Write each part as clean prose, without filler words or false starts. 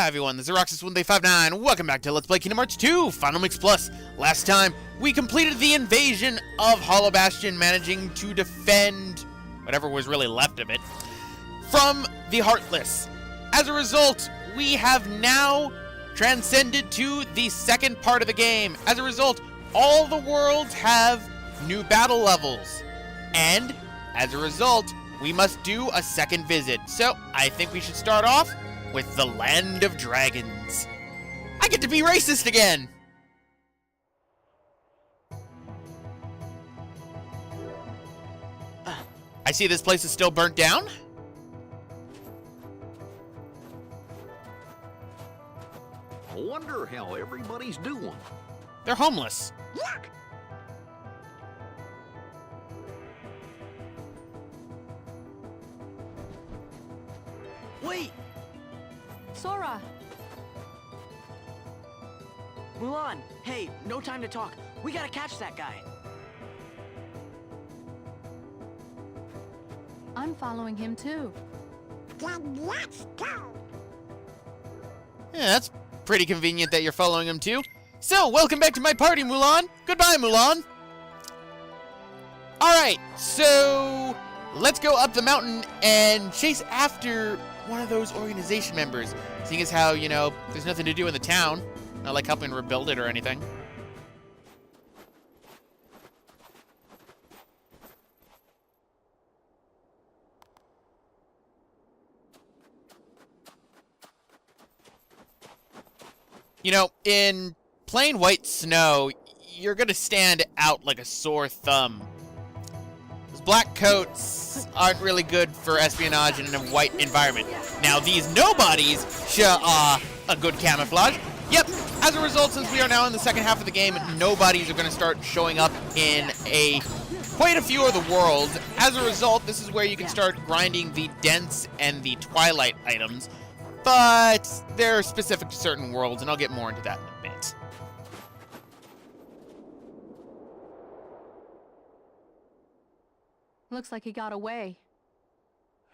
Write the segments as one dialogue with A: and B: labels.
A: Hi everyone, this is Roxas1359. Welcome back to Let's Play Kingdom Hearts 2 Final Mix Plus. Last time, we completed the invasion of Hollow Bastion, managing to defend whatever was really left of it from the Heartless. As a result, we have now transcended to the second part of the game. As a result, all the worlds have new battle levels. And, as a result, we must do a second visit. So, I think we should start off with the Land of Dragons. I get to be racist again! I see this place is still burnt down.
B: I wonder how everybody's doing.
A: They're homeless.
B: Yuck!
C: Wait!
D: Sora!
C: Mulan, hey, no time to talk. We gotta catch that guy.
D: I'm following him too.
E: Then let's go.
A: Yeah, that's pretty convenient that you're following him too. So, welcome back to my party, Mulan. Goodbye, Mulan. Alright, so let's go up the mountain and chase after one of those organization members. Seeing as how, you know, there's nothing to do in the town. Not like helping rebuild it or anything. You know, in plain white snow, you're gonna stand out like a sore thumb. Those black coats aren't really good for espionage in a white environment. Now, these nobodies sure are a good camouflage. Yep, as a result, since we are now in the second half of the game, nobodies are gonna start showing up in quite a few of the worlds. As a result, this is where you can start grinding the dense and the twilight items. But they're specific to certain worlds, and I'll get more into that in a bit.
D: Looks like he got away.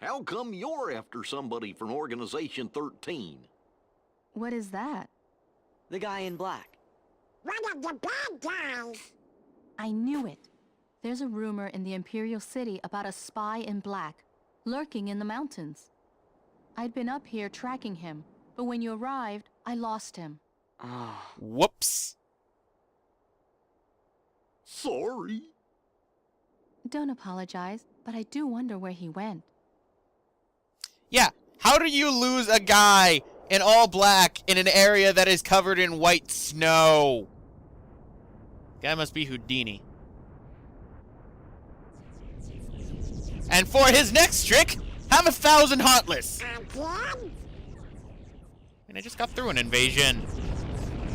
B: How come you're after somebody from Organization 13?
D: What is that?
C: The guy in black.
E: One of the bad guys.
D: I knew it. There's a rumor in the Imperial City about a spy in black, lurking in the mountains. I'd been up here tracking him, but when you arrived, I lost him.
C: Ah.
A: Whoops.
B: Sorry.
D: Don't apologize, but I do wonder where he went.
A: Yeah, how do you lose a guy in all black in an area that is covered in white snow? Guy must be Houdini. And for his next trick, have 1,000 Heartless.
E: Again?
A: And I just got through an invasion.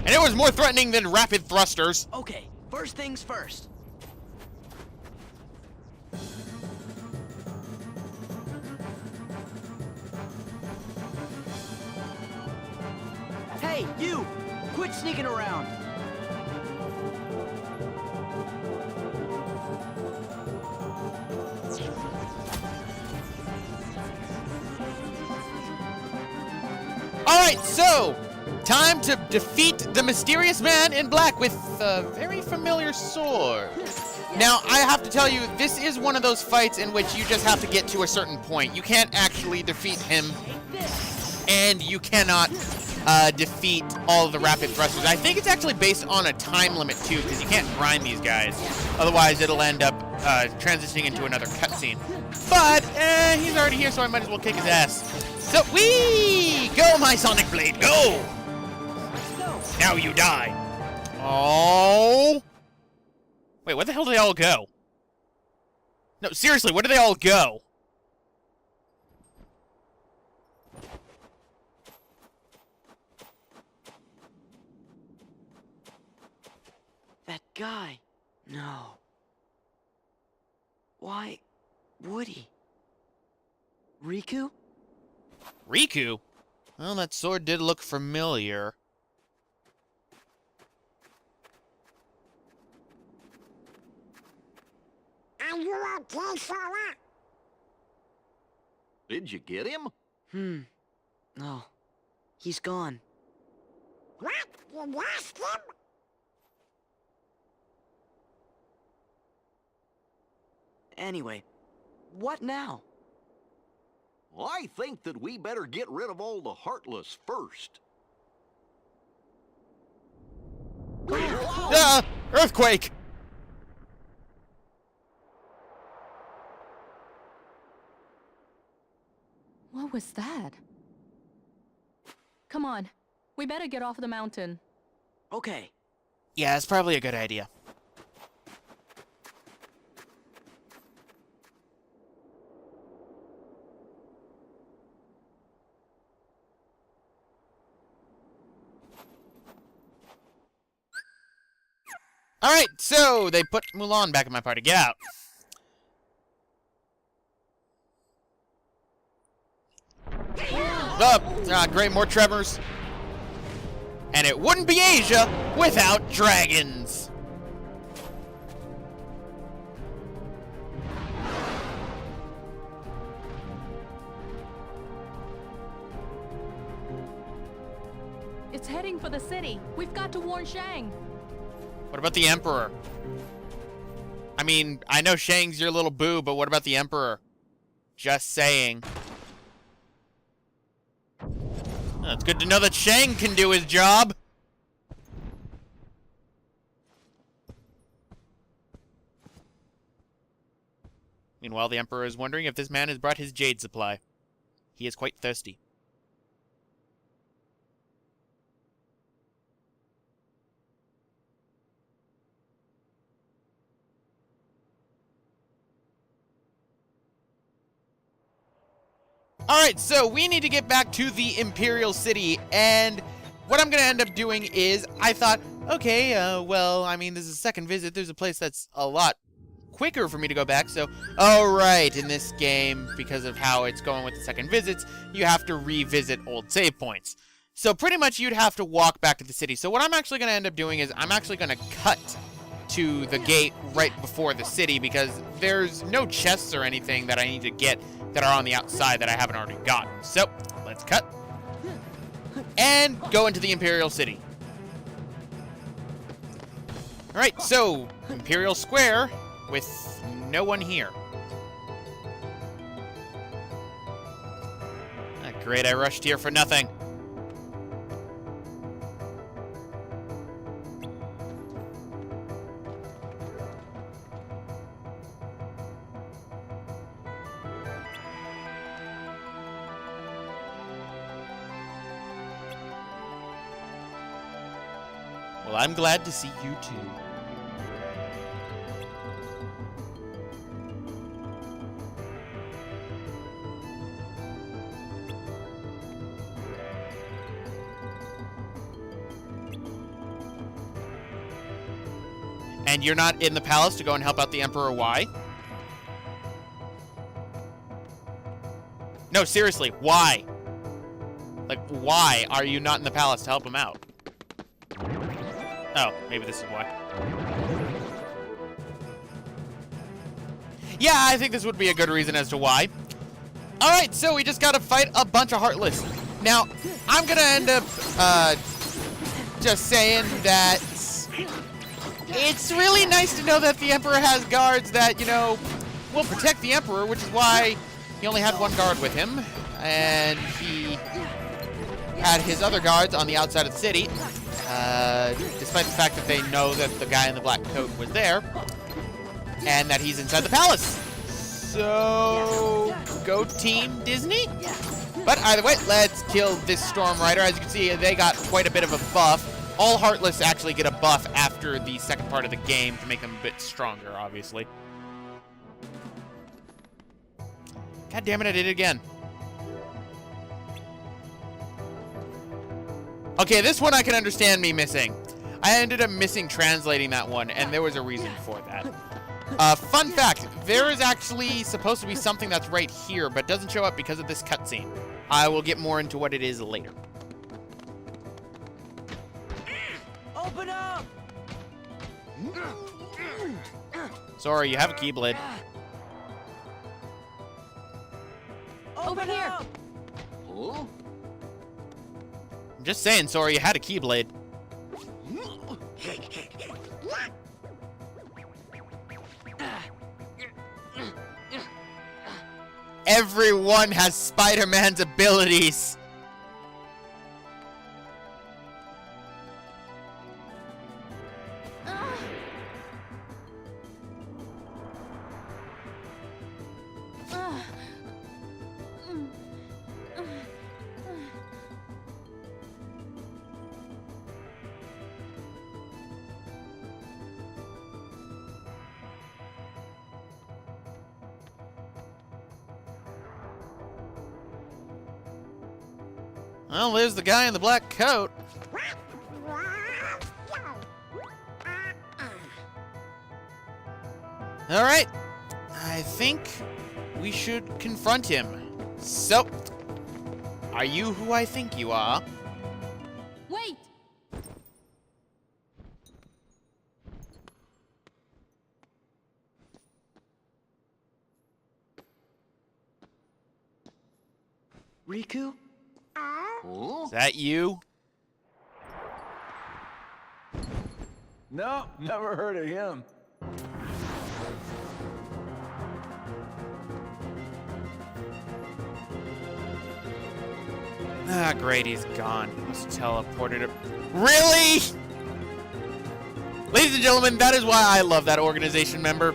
A: And it was more threatening than rapid thrusters.
C: Okay, first things first. Hey, you! Quit sneaking around!
A: Alright, so, time to defeat the mysterious man in black with a very familiar sword. Now, I have to tell you, this is one of those fights in which you just have to get to a certain point. You can't actually defeat him, and you cannot defeat all of the rapid thrusters. I think it's actually based on a time limit, too, because you can't grind these guys. Otherwise, it'll end up transitioning into another cutscene. But, he's already here, so I might as well kick his ass. So, whee! Go, my Sonic Blade, go! Now you die. Oh! Wait, where the hell do they all go? No, seriously, where do they all go?
C: That guy. No. Why would he? Riku?
A: Riku? Well, that sword did look familiar.
E: Are you okay, Sora?
B: Did you get him?
C: No. He's gone.
E: What? You lost him?
C: Anyway, what now?
B: I think that we better get rid of all the Heartless first.
A: Ah! Earthquake!
D: What was that? Come on. We better get off the mountain.
C: Okay.
A: Yeah, it's probably a good idea. Alright, so they put Mulan back in my party. Get out. Great, more tremors. And it wouldn't be Asia without dragons.
D: It's heading for the city. We've got to warn Shang.
A: What about the Emperor? I mean, I know Shang's your little boo, but what about the Emperor? Just saying. Oh, it's good to know that Shang can do his job. Meanwhile, the Emperor is wondering if this man has brought his jade supply. He is quite thirsty. Alright, so we need to get back to the Imperial City, and what I'm going to end up doing is, I thought, okay, well, I mean, this is a second visit, there's a place that's a lot quicker for me to go back, so, alright, in this game, because of how it's going with the second visits, you have to revisit old save points. So pretty much you'd have to walk back to the city. So what I'm actually going to end up doing is, I'm actually going to cut to the gate right before the city, because there's no chests or anything that I need to get that are on the outside that I haven't already gotten. So, let's cut. And go into the Imperial City. Alright, so, Imperial Square with no one here. Ah, great, I rushed here for nothing. Well, I'm glad to see you too. And you're not in the palace to go and help out the Emperor? Why? No, seriously, why? Like, why are you not in the palace to help him out? Oh, maybe this is why. Yeah, I think this would be a good reason as to why. Alright, so we just gotta fight a bunch of Heartless. Now, I'm gonna end up, just saying that it's really nice to know that the Emperor has guards that, you know, will protect the Emperor, which is why he only had one guard with him, and he had his other guards on the outside of the city. Despite the fact that they know that the guy in the black coat was there, and that he's inside the palace. So, go Team Disney? But either way, let's kill this Storm Rider. As you can see, they got quite a bit of a buff. All Heartless actually get a buff after the second part of the game to make them a bit stronger, obviously. God damn it, I did it again. Okay, this one I can understand me missing. I ended up translating that one, and there was a reason for that. Fun fact, there is actually supposed to be something that's right here, but doesn't show up because of this cutscene. I will get more into what it is later.
C: Open up!
A: Sorry, you have a Keyblade.
D: Over here.
B: Huh?
A: Just saying, Sora, you had a Keyblade. Everyone has Spider-Man's abilities. Well, there's the guy in the black coat. All right, I think we should confront him. So, are you who I think you are?
D: Wait!
C: Riku?
A: Is that you?
F: No, never heard of him.
A: Ah, great, he's gone. Must teleported him. Really? Ladies and gentlemen, that is why I love that organization member.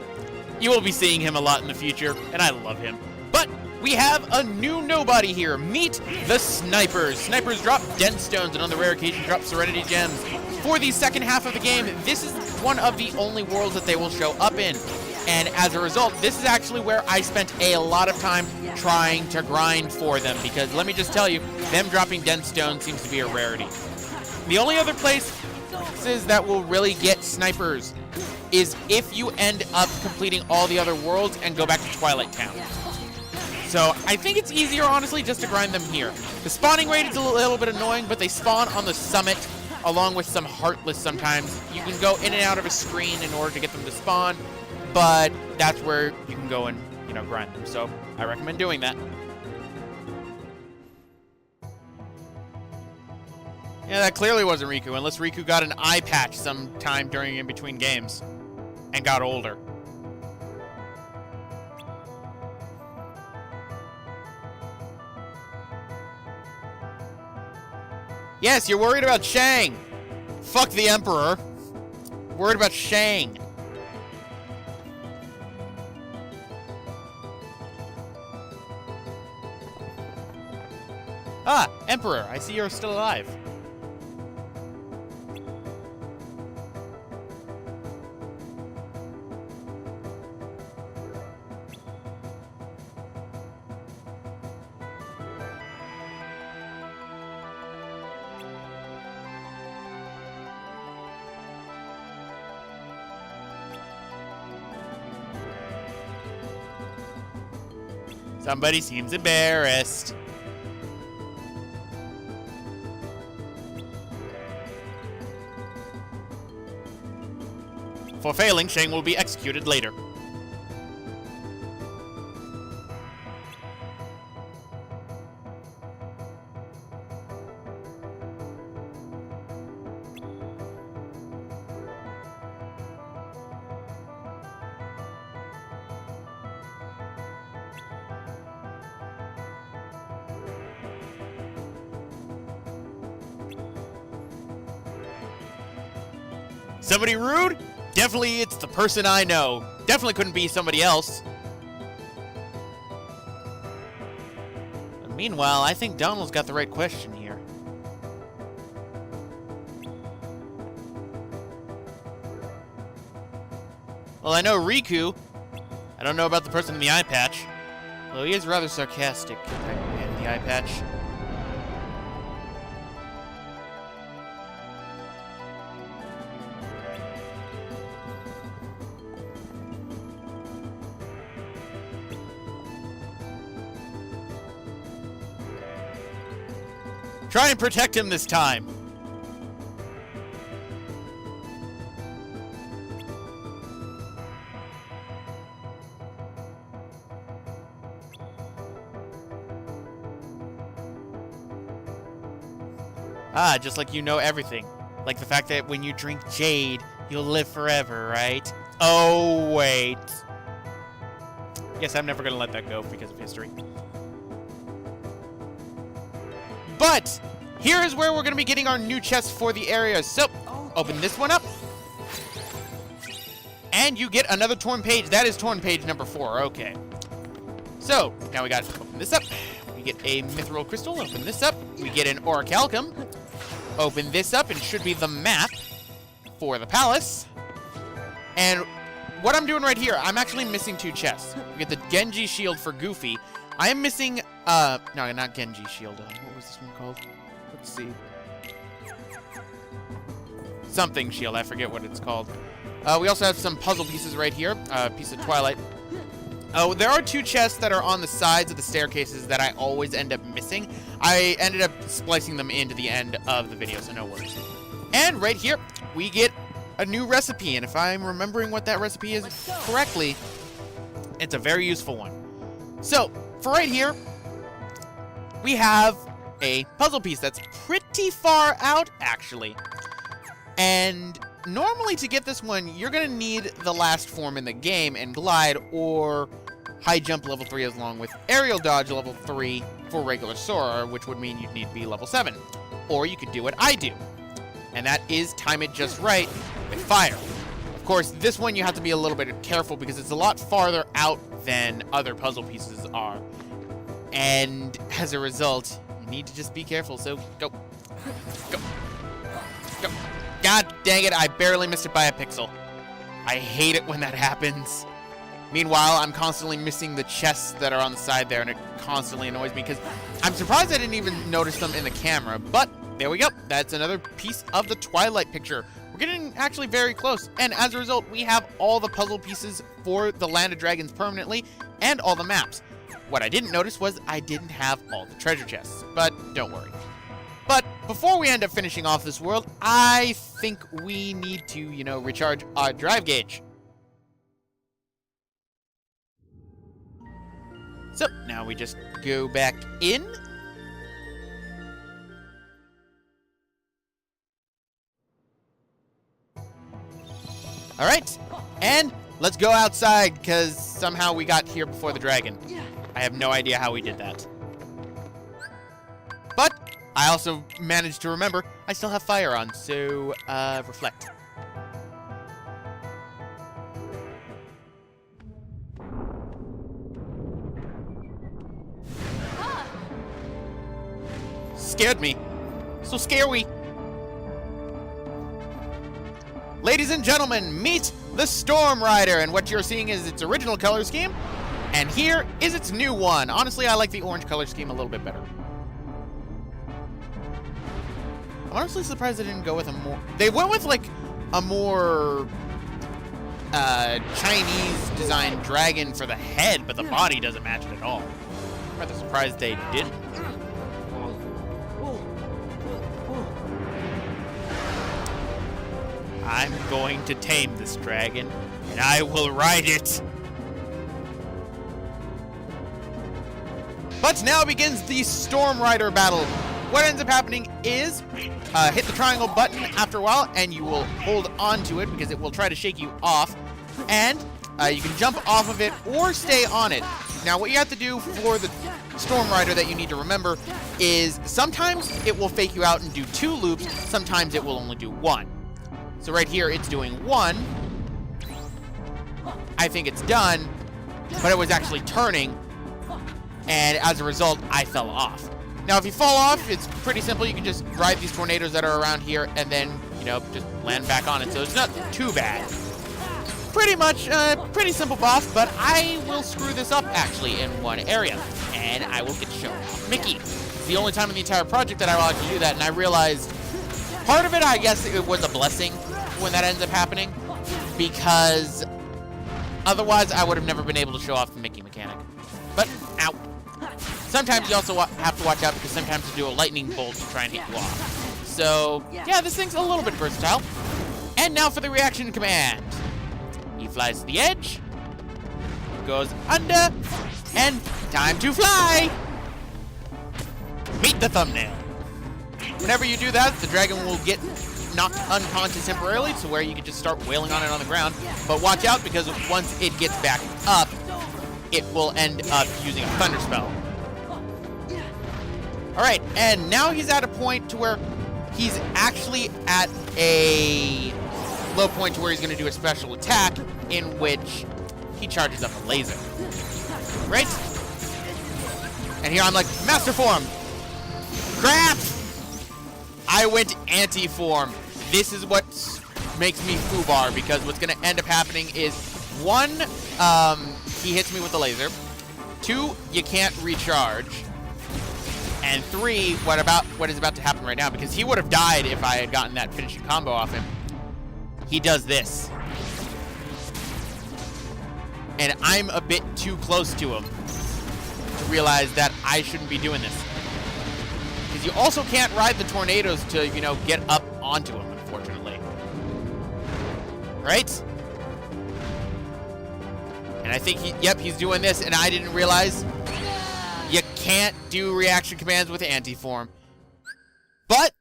A: You will be seeing him a lot in the future, and I love him. But we have a new nobody here. Meet the Snipers. Snipers drop Dent Stones and on the rare occasion drop Serenity Gems. For the second half of the game, this is one of the only worlds that they will show up in. And as a result, this is actually where I spent a lot of time trying to grind for them, because let me just tell you, them dropping Dent Stone seems to be a rarity. The only other places that will really get Snipers is if you end up completing all the other worlds and go back to Twilight Town. So I think it's easier, honestly, just to grind them here. The spawning rate is a little bit annoying, but they spawn on the summit along with some Heartless sometimes. You can go in and out of a screen in order to get them to spawn, but that's where you can go and, grind them. So I recommend doing that. Yeah, that clearly wasn't Riku, unless Riku got an eye patch sometime during in between games and got older. Yes, you're worried about Shang. Fuck the Emperor. Worried about Shang. Ah, Emperor, I see you're still alive. Somebody seems embarrassed. For failing, Shang will be executed later. Somebody rude? Definitely it's the person I know. Definitely couldn't be somebody else. But meanwhile, I think Donald's got the right question here. Well, I know Riku. I don't know about the person in the eye patch. Although he is rather sarcastic in the eye patch. Try and protect him this time. Ah, just like you know everything. Like the fact that when you drink Jade, you'll live forever, right? Oh, wait. Yes, I'm never gonna let that go because of history. But here is where we're gonna be getting our new chests for the area. So, open this one up. And you get another torn page. That is torn page number 4. Okay. So, now we got to open this up. We get a mithril crystal. Open this up. We get an orichalcum. Open this up, and it should be the map for the palace. And what I'm doing right here, I'm actually missing 2 chests. We get the Genji shield for Goofy. I am missing, no, not Genji shield. What was this one called? Let's see. Something shield. I forget what it's called. We also have some puzzle pieces right here. Piece of Twilight. Oh, there are 2 chests that are on the sides of the staircases that I always end up missing. I ended up splicing them into the end of the video, so no worries. And right here, we get a new recipe. And if I'm remembering what that recipe is correctly, it's a very useful one. So, for right here, we have a puzzle piece that's pretty far out, actually. And normally to get this one, you're going to need the last form in the game and glide, or high jump level 3 along with aerial dodge level 3 for regular Sora, which would mean you'd need to be level 7. Or you could do what I do, and that is time it just right with fire. Of course, this one you have to be a little bit careful because it's a lot farther out than other puzzle pieces are. And as a result, you need to just be careful, so go. Go. Go. God dang it, I barely missed it by a pixel. I hate it when that happens. Meanwhile, I'm constantly missing the chests that are on the side there, and it constantly annoys me because I'm surprised I didn't even notice them in the camera. But there we go. That's another piece of the Twilight picture. We're getting actually very close, and as a result, we have all the puzzle pieces for the Land of Dragons permanently and all the maps. What I didn't notice was I didn't have all the treasure chests, but don't worry. But before we end up finishing off this world, I think we need to, recharge our drive gauge. So, now we just go back in. Alright, and let's go outside, because somehow we got here before the dragon. I have no idea how we did that. But I also managed to remember I still have fire on, so reflect. Scared me. So scary. Ladies and gentlemen, meet the Storm Rider, and what you're seeing is its original color scheme, and here is its new one. Honestly, I like the orange color scheme a little bit better. I'm honestly surprised they didn't go with a more... They went with, like, a more Chinese designed dragon for the head, but the body doesn't match it at all. I'm rather surprised they didn't. I'm going to tame this dragon, and I will ride it. But now begins the Storm Rider battle. What ends up happening is hit the triangle button after a while, and you will hold on to it because it will try to shake you off. And you can jump off of it or stay on it. Now, what you have to do for the Storm Rider that you need to remember is sometimes it will fake you out and do 2 loops. Sometimes it will only do 1. So right here, it's doing 1. I think it's done, but it was actually turning, and as a result, I fell off. Now, if you fall off, it's pretty simple. You can just ride these tornadoes that are around here and then, just land back on it. So it's not too bad. Pretty much, pretty simple boss, but I will screw this up, actually, in one area, and I will get shown off Mickey. It's the only time in the entire project that I will actually do that, and I realized part of it, I guess, it was a blessing when that ends up happening, because otherwise I would have never been able to show off the Mickey mechanic. But, ow. Sometimes you also have to watch out because sometimes you do a lightning bolt to try and hit you off. So, yeah, this thing's a little bit versatile. And now for the reaction command. He flies to the edge, goes under, and time to fly! Meet the thumbnail. Whenever you do that, the dragon will get knocked unconscious temporarily to where you can just start wailing on it on the ground. But watch out, because once it gets back up, it will end up using a thunder spell. Alright, and now he's at a point to where he's actually at a low point to where he's going to do a special attack in which he charges up a laser. Right? And here I'm like, Master Form! Crap! I went anti-form. This is what makes me foobar, because what's going to end up happening is, 1, he hits me with the laser. 2, you can't recharge. And 3, what is about to happen right now, because he would have died if I had gotten that finishing combo off him. He does this. And I'm a bit too close to him to realize that I shouldn't be doing this. Because you also can't ride the tornadoes to, you know, get up onto him, unfortunately. Right? And I think he's doing this, and I didn't realize you can't do reaction commands with anti-form. But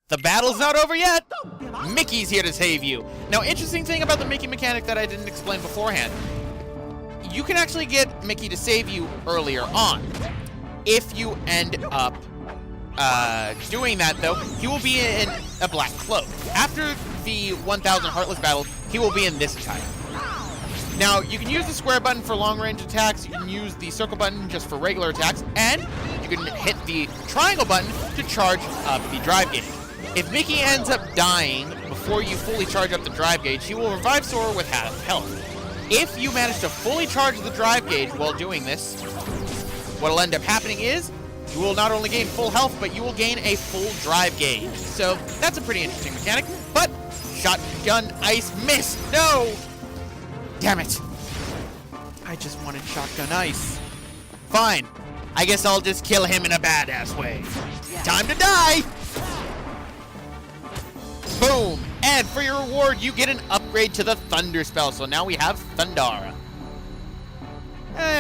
A: the battle's not over yet. Mickey's here to save you. Now, interesting thing about the Mickey mechanic that I didn't explain beforehand. You can actually get Mickey to save you earlier on. If you end up doing that, though, he will be in a black cloak. After the 1000 Heartless battle, he will be in this type. Now, you can use the square button for long-range attacks, you can use the circle button just for regular attacks, and you can hit the triangle button to charge up the drive gauge. If Mickey ends up dying before you fully charge up the drive gauge, he will revive Sora with half health. If you manage to fully charge the drive gauge while doing this, what will end up happening is, you will not only gain full health, but you will gain a full drive gauge. So, that's a pretty interesting mechanic, but shotgun ice miss, no! Damn it. I just wanted shotgun ice. Fine. I guess I'll just kill him in a badass way. Time to die! Boom! And for your reward, you get an upgrade to the Thunder spell. So now we have Thundara.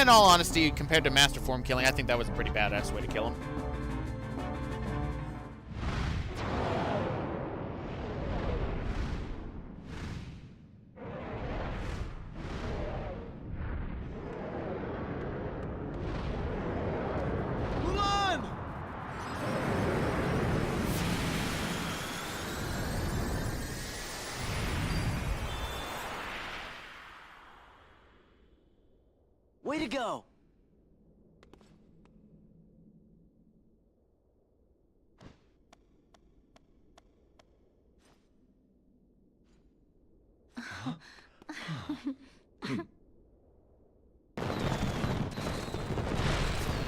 A: In all honesty, compared to Master Form killing, I think that was a pretty badass way to kill him.
C: Way to go!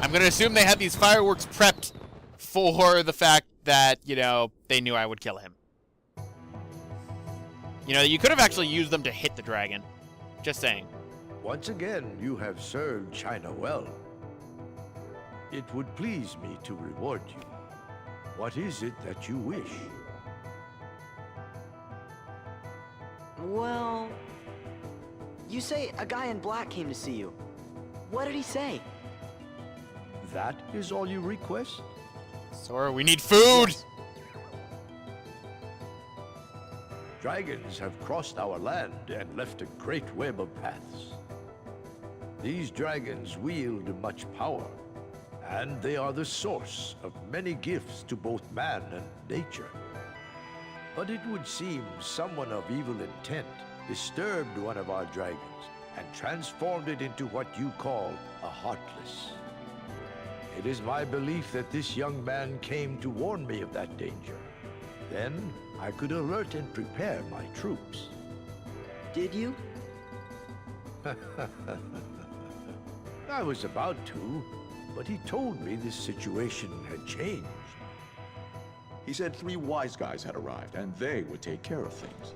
A: I'm gonna assume they had these fireworks prepped for the fact that, you know, they knew I would kill him. You know, you could have actually used them to hit the dragon. Just saying.
F: Once again, you have served China well. It would please me to reward you. What is it that you wish?
C: Well, you say a guy in black came to see you. What did he say?
F: That is all you request?
A: Sora, we need food!
F: Yes. Dragons have crossed our land and left a great web of paths. These dragons wield much power, and they are the source of many gifts to both man and nature. But it would seem someone of evil intent disturbed one of our dragons and transformed it into what you call a Heartless. It is my belief that this young man came to warn me of that danger. Then I could alert and prepare my troops.
C: Did you?
F: I was about to, but he told me this situation had changed.
G: He said 3 wise guys had arrived, and they would take care of things.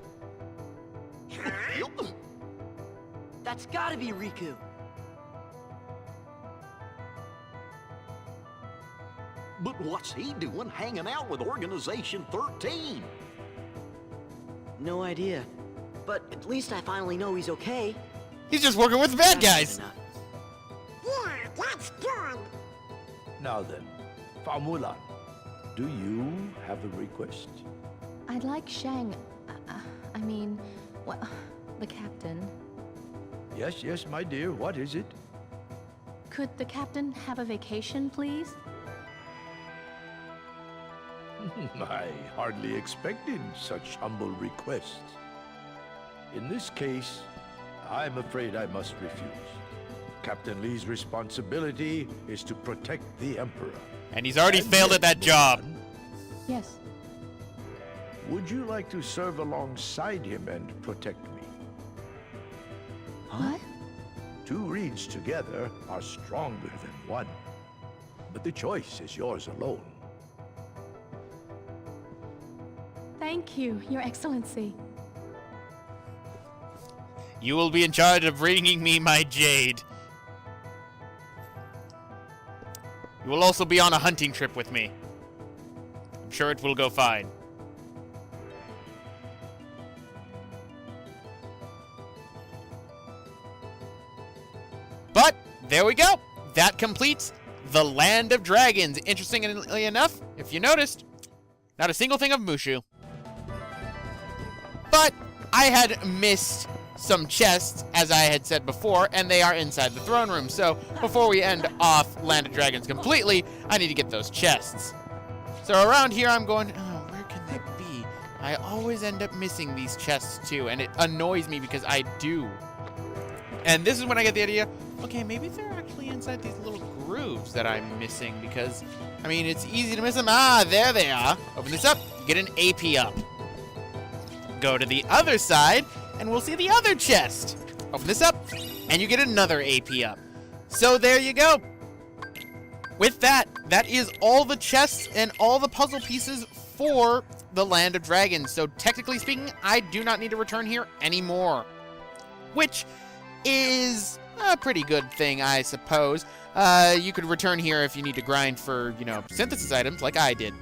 C: That's gotta be Riku.
B: But what's he doing hanging out with Organization 13?
C: No idea. But at least I finally know he's okay.
A: He's just working with the bad guys!
C: Enough.
E: Yeah, that's good.
F: Now then, Fa Mulan, Do you have a request?
D: I'd like Shang. I mean, well, the captain.
F: Yes, yes, my dear. What is it?
D: Could the captain have a vacation, please?
F: I hardly expected such humble requests. In this case, I'm afraid I must refuse. Captain Lee's responsibility is to protect the Emperor.
A: And he's already
F: And
A: failed at
F: yet,
A: that job.
D: Yes.
F: Would you like to serve alongside him and protect me?
D: What?
F: Two reeds together are stronger than one. But the choice is yours alone.
D: Thank you, Your Excellency.
A: You will be in charge of bringing me my jade. You will also be on a hunting trip with me. I'm sure it will go fine. But there we go. That completes the Land of Dragons. Interestingly enough, if you noticed, not a single thing of Mushu. But I had missed some chests, as I had said before, and they are inside the throne room. So before we end off Land of Dragons completely, I need to get those chests. So around here I'm going, oh, where can they be? I always end up missing these chests too, and it annoys me because I do. And this is when I get the idea, okay, maybe they're actually inside these little grooves that I'm missing because, I mean, it's easy to miss them. Ah, there they are. Open this up, get an AP up. Go to the other side, and we'll see the other chest. Open this up, and you get another AP up. So there you go. With that, that is all the chests and all the puzzle pieces for the Land of Dragons. So technically speaking, I do not need to return here anymore. Which is a pretty good thing, I suppose. You could return here if you need to grind for, synthesis items like I did.